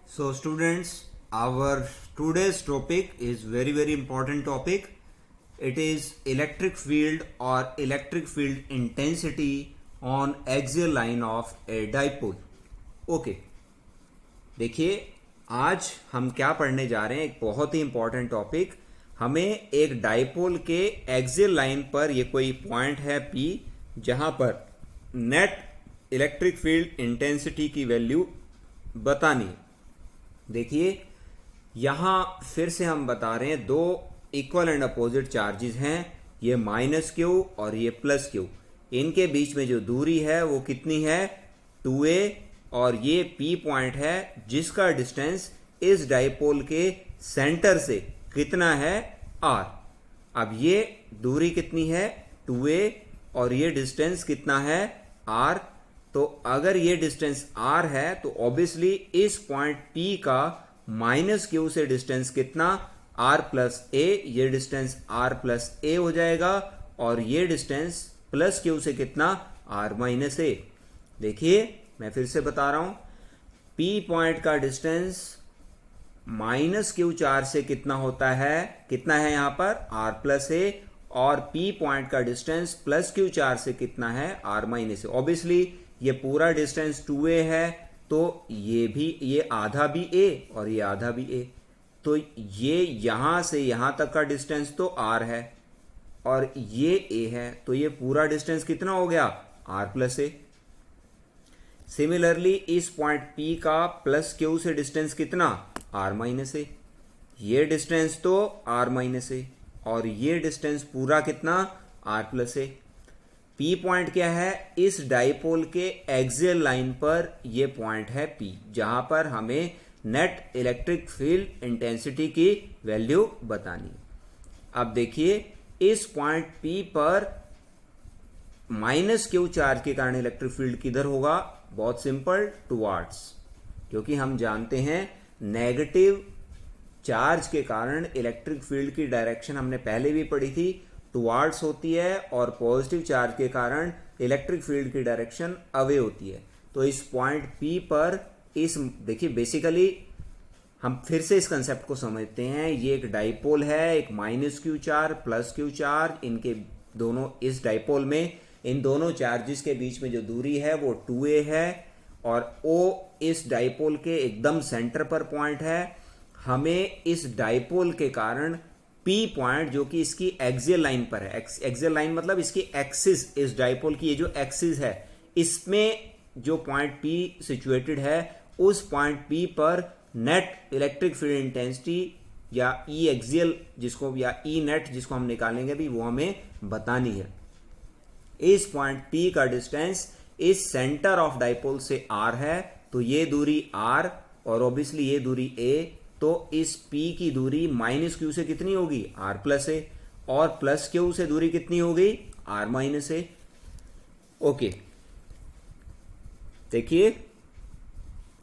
So students, our today's topic is very important topic. It is electric field or electric field intensity on axial line of a dipole. Okay. देखिए आज हम क्या पढ़ने जा रहे हैं, एक बहुत ही इंपॉर्टेंट टॉपिक. हमें एक डाइपोल के एक्सियल लाइन पर ये कोई पॉइंट है P जहां पर नेट इलेक्ट्रिक फील्ड इंटेंसिटी की वैल्यू बतानी है. देखिए यहां फिर से हम बता रहे हैं दो इक्वल एंड अपोजिट चार्जेस हैं, ये माइनस क्यू और ये प्लस क्यू. इनके बीच में जो दूरी है वो कितनी है 2a और ये P पॉइंट है जिसका डिस्टेंस इस डाइपोल के सेंटर से कितना है r. अब ये दूरी कितनी है 2a और ये डिस्टेंस कितना है r. तो अगर ये डिस्टेंस r है तो ऑब्वियसली इस पॉइंट P का माइनस क्यू से डिस्टेंस कितना r प्लस a, ये डिस्टेंस r प्लस a हो जाएगा और ये डिस्टेंस प्लस क्यू से कितना r माइनस a. देखिए मैं फिर से बता रहा हूं, P पॉइंट का डिस्टेंस माइनस क्यू चार्ज से कितना होता है, कितना है यहां पर r प्लस a और P पॉइंट का डिस्टेंस प्लस क्यू चार्ज से कितना है r माइनस a. ऑब्वियसली ये पूरा डिस्टेंस 2a है तो ये आधा भी a और ये आधा भी a, तो ये यहां से यहां तक का डिस्टेंस तो r है और ये a है, तो ये पूरा डिस्टेंस कितना हो गया r प्लस a. सिमिलरली इस पॉइंट P का प्लस क्यू से डिस्टेंस कितना r माइनस a, ये डिस्टेंस तो r माइनस a और ये डिस्टेंस पूरा कितना r plus a. P point क्या है, इस डाइपोल के एक्सियल लाइन पर ये पॉइंट है P जहां पर हमें नेट इलेक्ट्रिक फील्ड इंटेंसिटी की वैल्यू बतानी है. अब देखिए इस पॉइंट P पर माइनस क्यू चार्ज के कारण इलेक्ट्रिक फील्ड किधर होगा, बहुत सिंपल टुवार्ड्स, क्योंकि हम जानते हैं नेगेटिव चार्ज के कारण इलेक्ट्रिक फील्ड की डायरेक्शन हमने पहले भी पढ़ी थी, टुवार्ड्स होती है और पॉजिटिव चार्ज के कारण इलेक्ट्रिक फील्ड की डायरेक्शन अवे होती है. तो इस पॉइंट P पर इस देखिए बेसिकली हम फिर से इस कंसेप्ट को समझते हैं. ये एक डाइपोल है, एक minus Q charge plus Q charge, इनके दोनों इस डाइपोल में इन दोनों चार्जेस के बीच में जो दूरी है वो 2a है और O इस डाइपोल के एकदम सेंटर पर पॉइंट है. हमें इस डाइपोल के कारण P पॉइंट जो कि इसकी एक्सियल लाइन पर है, एक्सियल लाइन मतलब इसकी एक्सिस, इस डाइपोल की ये जो एक्सिस है इसमें जो पॉइंट P सिचुएटेड है उस पॉइंट P पर नेट इलेक्ट्रिक फील्ड इंटेंसिटी या E एक्सियल जिसको या E नेट जिसको हम निकालेंगे भी वो हमें बतानी है. इस पॉइंट P का डिस्टेंस इस सेंटर ऑफ डाइपोल से r है तो ये दूरी r और ऑब्वियसली ये दूरी a, तो इस P की दूरी माइनस क्यू से कितनी होगी r प्लस a और प्लस क्यू से दूरी कितनी होगी r माइनस a. ओके देखिए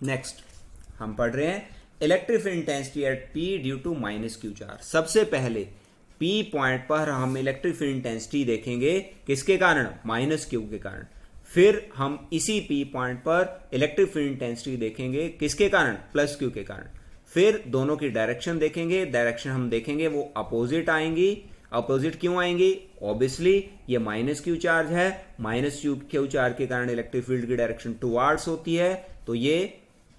नेक्स्ट हम पढ़ रहे हैं electric field intensity at P due to minus Q charge. सबसे पहले P पॉइंट पर हम इलेक्ट्रिक फील्ड इंटेंसिटी देखेंगे किसके कारण, माइनस क्यू के कारण. फिर हम इसी P पॉइंट पर इलेक्ट्रिक फील्ड इंटेंसिटी देखेंगे किसके कारण, प्लस क्यू के कारण. फिर दोनों की डायरेक्शन देखेंगे, डायरेक्शन हम देखेंगे वो अपोजिट आएंगी. अपोजिट क्यों आएंगी, ऑब्वियसली ये माइनस क्यू चार्ज है, माइनस क्यू चार्ज के कारण इलेक्ट्रिक फील्ड की डायरेक्शन टुवार्ड्स होती है तो ये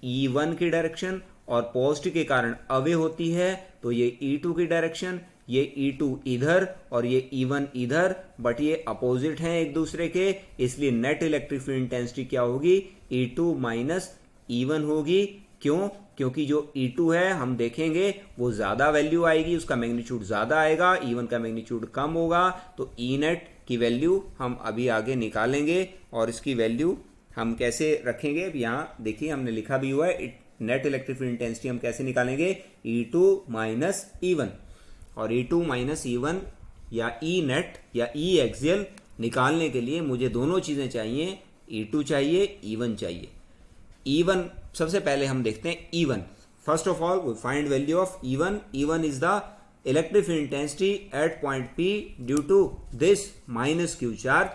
E1 की डायरेक्शन और पॉजिटिव के कारण अवे होती है तो ये E2 की डायरेक्शन, ये E2 इधर और ये E1 इधर, बट ये अपोजिट हैं एक दूसरे के, इसलिए नेट इलेक्ट्रिक फील्ड इंटेंसिटी क्या होगी E2 माइनस E1 होगी. क्यों, क्योंकि जो E2 है हम देखेंगे वो ज्यादा वैल्यू आएगी, उसका मैग्नीट्यूड ज्यादा आएगा, E1 का मैग्नीट्यूड कम होगा, तो E नेट की वैल्यू हम अभी आगे निकालेंगे और इसकी वैल्यू हम कैसे रखेंगे यहाँ देखिए हमने लिखा भी हुआ है. नेट इलेक्ट्रिक फील्ड इंटेंसिटी हम कैसे निकालेंगे E2 माइनस E1 और E2 माइनस E1 या E नेट या E एक्सियल निकालने के लिए मुझे दोनों चीजें चाहिए, E2 चाहिए, E1 चाहिए. E1 सबसे पहले हम देखते हैं E1. First of all we find value of E1. E1 is the electric field intensity at point P due to this minus Q charge.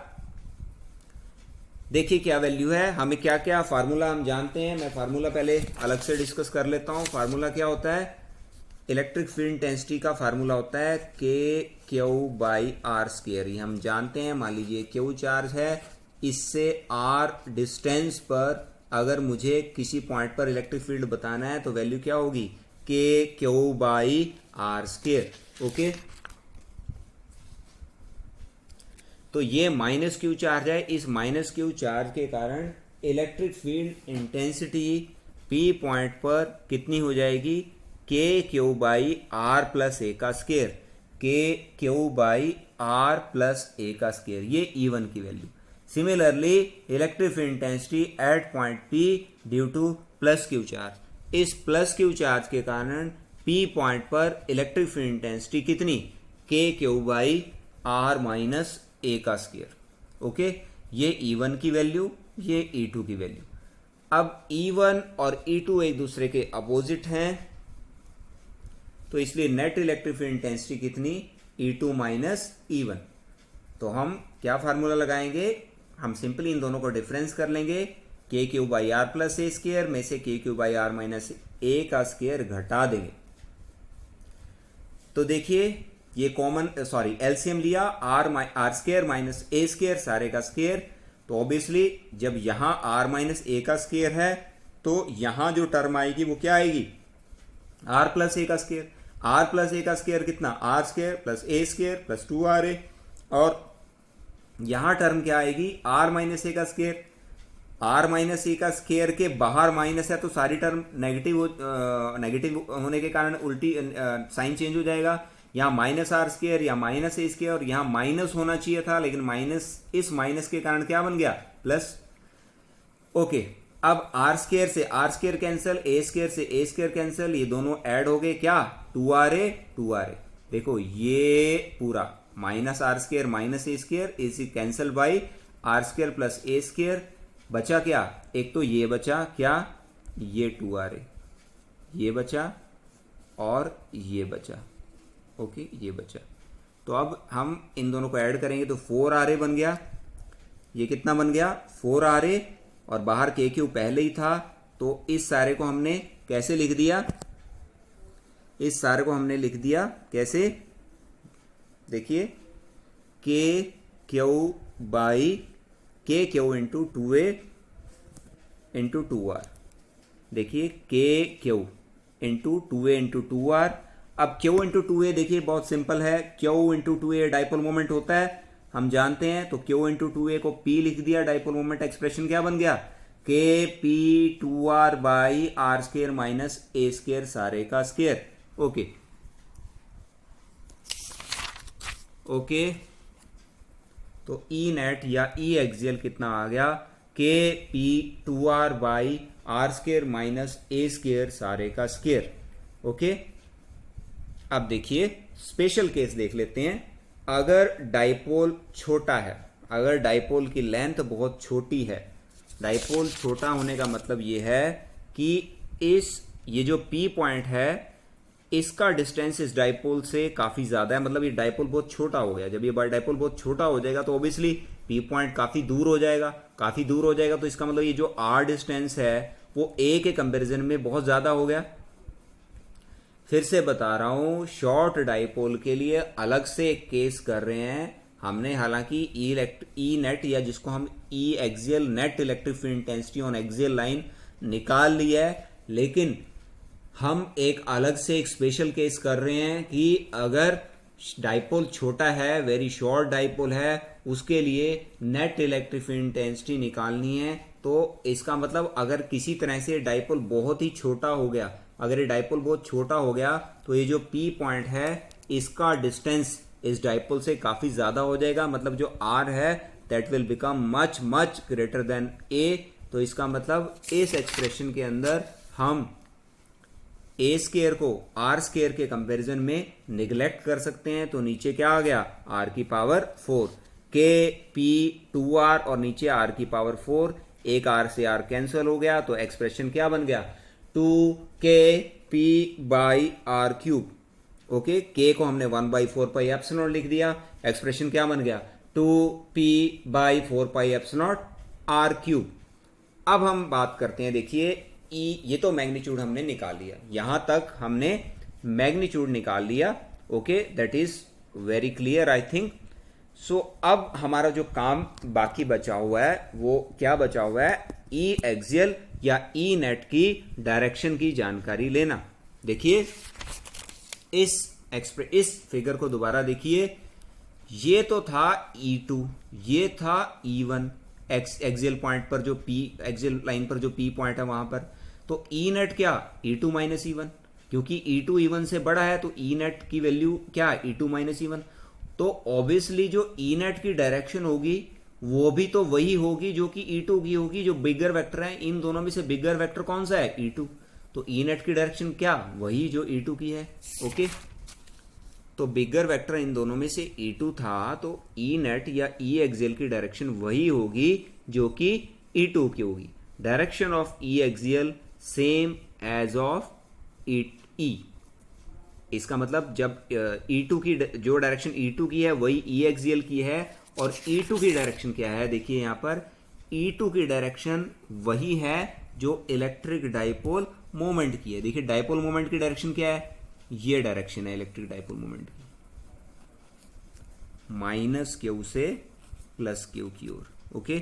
देखिए क्या वैल्यू है, हमें क्या क्या फार्मूला हम जानते हैं। मैं फार्मूला पहले अलग से डिस्कस कर लेता हूँ। फार्मूला क्या होता है, इलेक्ट्रिक फील्ड इंटेंसिटी का फार्मूला होता है के क्यू बाई आर स्क्वायर। ये हम जानते हैं। मान लीजिए क्यू चार्ज है, इससे आर डिस्टेंस पर अगर मुझे किसी पॉइंट पर इलेक्ट्रिक फील्ड बताना है तो वैल्यू क्या होगी, K Q by R square. Okay, तो ये माइनस क्यू चार्ज है। इस माइनस क्यू चार्ज के कारण electric field intensity P point पर कितनी हो जाएगी, के क्यू बाई आर प्लस ए का स्क्वायर, के क्यू बाई आर प्लस ए का स्क्वायर, ये E1 की value. Similarly electric field intensity at point P due two plus Q charge, इस प्लस क्यू चार्ज के कारण पी पॉइंट पर इलेक्ट्रिक फील्ड इंटेंसिटी कितनी, के Q by R minus A का स्क्वायर। ओके, ये E1 की वैल्यू, ये E2 की वैल्यू। अब E1 और E2 एक दूसरे के अपोजिट हैं, तो इसलिए नेट इलेक्ट्रिक फील्ड इंटेंसिटी कितनी, E2 माइनस E1। तो हम क्या फार्मूला लगाएंगे, हम सिंपली इन दोनों को डिफरेंस कर लेंगे। K Q by R plus A square में से K Q by R minus A का स्क्वायर घटा देंगे। तो देखिए ये कॉमन एलसीएम लिया, R square minus A square सारे का स्क्वायर। तो ऑब्वियसली जब यहां आर माइनस ए का स्क्वायर है तो यहां जो टर्म आएगी वो क्या आएगी, आर प्लस ए का स्क्वायर। आर प्लस ए का स्क्वायर कितना, R square plus A square plus 2RA। और यहां टर्म क्या आएगी, आर माइनस ए का स्क्वायर। आर माइनस ए का स्क्वायर के बाहर माइनस है तो सारी टर्म नेगेटिव होने के कारण उल्टी साइन चेंज हो जाएगा। यहाँ माइनस आर स्क्वायर या माइनस ए स्क्वायर, और यहाँ माइनस होना चाहिए था लेकिन माइनस, इस माइनस के कारण क्या बन गया, प्लस। ओके, अब आर स्क्वायर से R square cancel, A square से ए स्क्वायर कैंसिल, ये दोनों ऐड हो गए क्या, 2RA। देखो ये पूरा minus R square minus A square इसी cancel by R square plus A square. बचा क्या, एक तो ये बचा क्या, ये 2RA, ये बचा और ये बचा। ओके, ये बचा। तो अब हम इन दोनों को ऐड करेंगे तो 4RA बन गया। ये कितना बन गया, 4RA, और बाहर के क्यू पहले ही था तो इस सारे को हमने कैसे लिख दिया, इस सारे को हमने लिख दिया कैसे, देखिए के क्यू बाई के Q into 2A into 2R। देखिए के Q into 2A into 2R। अब Q इंटू 2A देखिए बहुत सिंपल है, Q into 2A dipole moment होता है, हम जानते हैं। तो Q इंटू 2A को P लिख दिया, डाइपोल मोमेंट एक्सप्रेशन क्या बन गया, K P 2R by R square minus A square सारे का स्क्वायर। ओके ओके, तो ई नेट या ई एक्सियल कितना आ गया, K P 2R by R square minus A square सारे का स्क्वायर। ओके, अब देखिए स्पेशल केस देख लेते हैं। अगर डाइपोल छोटा है, अगर डाइपोल की लेंथ बहुत छोटी है, डाइपोल छोटा होने का मतलब ये है कि ये जो P पॉइंट है इसका डिस्टेंस इस डाइपोल से काफी ज्यादा है, मतलब ये डाइपोल बहुत छोटा हो गया। जब ये डाइपोल बहुत छोटा हो जाएगा तो ऑब्वियसली P पॉइंट काफी दूर हो जाएगा, काफी दूर हो जाएगा। तो इसका मतलब ये जो R डिस्टेंस है वो A के कंपैरिजन में बहुत ज्यादा हो गया। फिर से बता रहा हूं, शॉर्ट डाइपोल के लिए अलग से एक केस कर रहे हैं हमने। हालांकि ई नेट या जिसको हम E axial net electric field intensity on axial line निकाल लिया है, लेकिन हम एक अलग से एक स्पेशल केस कर रहे हैं कि अगर डाइपोल छोटा है, वेरी शॉर्ट डाइपोल है, उसके लिए नेट इलेक्ट्रिक फील्ड इंटेंसिटी निकालनी है। तो इसका मतलब अगर किसी तरह से डाइपोल बहुत ही छोटा हो गया, अगर ये डाइपोल बहुत छोटा हो गया तो ये जो P पॉइंट है इसका डिस्टेंस इस डाइपोल से काफी ज्यादा हो जाएगा, मतलब जो R है that will become much much greater than A। तो इसका मतलब इस एक्सप्रेशन के अंदर हम A स्क्वायर को R स्क्वायर के कंपैरिजन में निगलेक्ट कर सकते हैं। तो नीचे क्या आ गया, R की पावर 4, के P 2R और नीचे R की पावर 4, एक R से R कैंसिल हो गया तो एक्सप्रेशन क्या बन गया, 2KP by are cube. Okay, के को हमने 1/4 पाई एप्सिलॉन लिख दिया, एक्सप्रेशन क्या बन गया, 2P by 4 pi epsilon R cube. अब हम बात करते हैं, देखिए ई, ये तो मैग्नीट्यूड हमने निकाल लिया, यहां तक हमने मैग्नीट्यूड निकाल लिया। Okay, that is very clear I think. So अब हमारा जो काम बाकी बचा हुआ है वो क्या बचा हुआ है, ई एक्सियल या ई नेट की डायरेक्शन की जानकारी लेना। देखिए इस फिगर को दोबारा देखिए, ये तो था E2, ये था E1 एक्सियल पॉइंट पर जो P, एक्सियल लाइन पर जो P पॉइंट है वहां पर। तो E नेट क्या, E2 माइनस E1, क्योंकि E2 E1 से बड़ा है तो E नेट की वैल्यू क्या, E2 माइनस E1। तो ऑब्वियसली जो E नेट की डायरेक्शन होगी वो भी तो वही होगी जो कि E2 की होगी। जो बिगर वेक्टर है, इन दोनों में से बिगर वेक्टर कौन सा है, E2। तो E नेट की डायरेक्शन क्या, वही जो E2 की है। ओके, तो बिगर वेक्टर इन दोनों में से E2 था, तो E नेट या E एक्सियल की डायरेक्शन वही होगी जो कि E2 की होगी। Direction of E axial same as of E। इसका मतलब जब E2 की जो डायरेक्शन E2 की है वही E एक्सियल की है, और E2 की डायरेक्शन क्या है, देखिए यहां पर E2 की डायरेक्शन वही है जो इलेक्ट्रिक डाइपोल मोमेंट की है। देखिए डाइपोल मोमेंट की डायरेक्शन क्या है, ये डायरेक्शन है इलेक्ट्रिक डाइपोल मोमेंट की, माइनस क्यू से प्लस क्यू की ओर। ओके,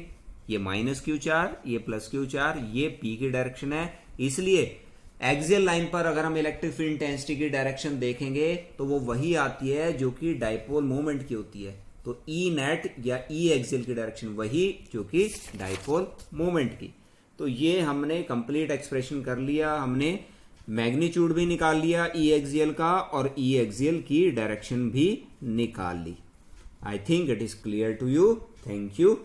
ये माइनस क्यू चार, ये प्लस क्यू चार, ये पी की डायरेक्शन है। इसलिए एक्सियल लाइन पर अगर हम इलेक्ट्रिक फील्ड इंटेंसिटी की डायरेक्शन देखेंगे तो वो वही आती है जो कि डाइपोल मोमेंट की होती है। तो ई नेट या ई एक्सियल की डायरेक्शन वही जो कि डाइपोल मोमेंट की। तो ये हमने कंप्लीट एक्सप्रेशन कर लिया, हमने मैग्नीट्यूड भी निकाल लिया ई एक्सियल का, और ई एक्सियल की डायरेक्शन भी निकाल ली। I think it is clear to you. Thank you.